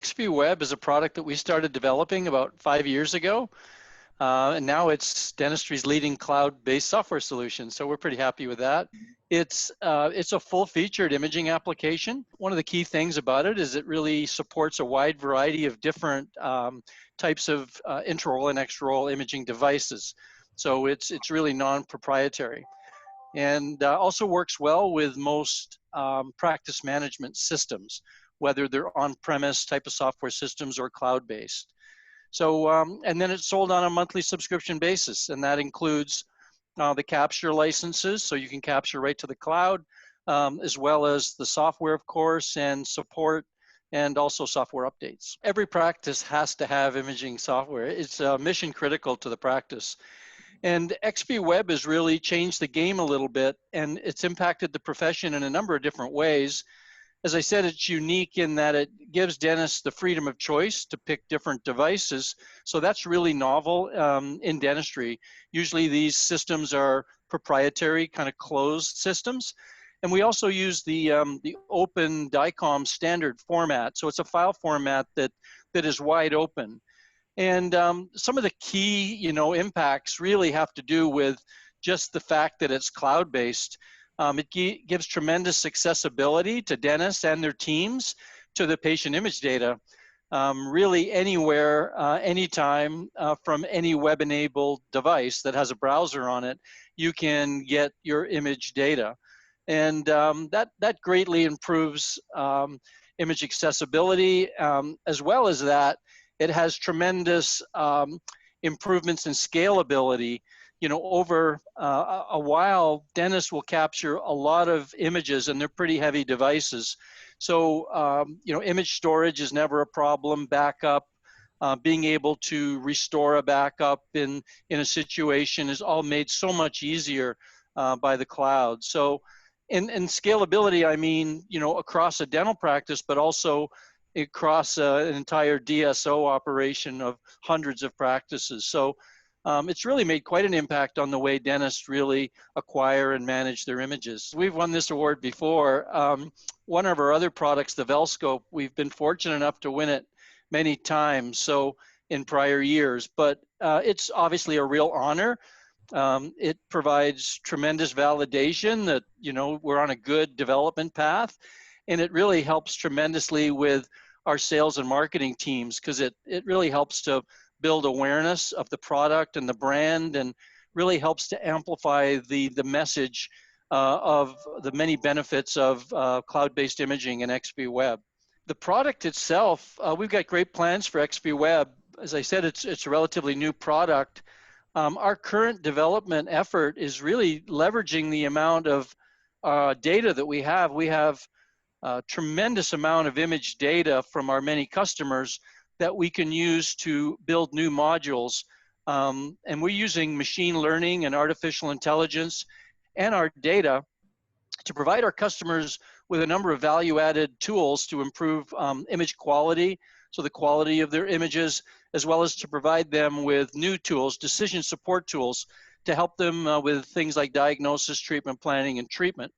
XP-Web is a product that we started developing about 5 years ago, and now it's dentistry's leading cloud-based software solution. So we're pretty happy with that. It's a full-featured imaging application. One of the key things about it is it really supports a wide variety of different types of intraoral and extraoral imaging devices. So it's really non-proprietary, and also works well with most practice management systems, whether they're on-premise type of software systems or cloud-based. So, and then it's sold on a monthly subscription basis, and that includes the capture licenses, so you can capture right to the cloud, as well as the software, of course, and support, and also software updates. Every practice has to have imaging software. It's mission critical to the practice. And XP-Web has really changed the game a little bit, and it's impacted the profession in a number of different ways. As I said, it's unique in that it gives dentists the freedom of choice to pick different devices. So that's really novel in dentistry. Usually these systems are proprietary, kind of closed systems. And we also use the open DICOM standard format. So it's a file format that is wide open. And some of the key, impacts really have to do with just the fact that it's cloud-based. It gives tremendous accessibility to dentists and their teams to the patient image data, really anywhere, anytime, from any web-enabled device that has a browser on it, you can get your image data. And that greatly improves image accessibility, as well as that it has tremendous improvements in scalability. Over a while, dentists will capture a lot of images, and they're pretty heavy devices. So, image storage is never a problem. Backup, being able to restore a backup in a situation is all made so much easier by the cloud. So, in scalability, I mean, across a dental practice, but also across an entire DSO operation of hundreds of practices. So, it's really made quite an impact on the way dentists really acquire and manage their images. We've won this award before. One of our other products, the Velscope, we've been fortunate enough to win it many times, so in prior years, but it's obviously a real honor. It provides tremendous validation that, we're on a good development path, and it really helps tremendously with our sales and marketing teams, because it really helps to build awareness of the product and the brand, and really helps to amplify the message of the many benefits of cloud-based imaging and XP-Web. The product itself, we've got great plans for XP-Web. As I said, it's a relatively new product. Our current development effort is really leveraging the amount of data that we have. We have a tremendous amount of image data from our many customers that we can use to build new modules. And we're using machine learning and artificial intelligence and our data to provide our customers with a number of value-added tools to improve image quality, so the quality of their images, as well as to provide them with new tools, decision support tools, to help them with things like diagnosis, treatment planning, and treatment.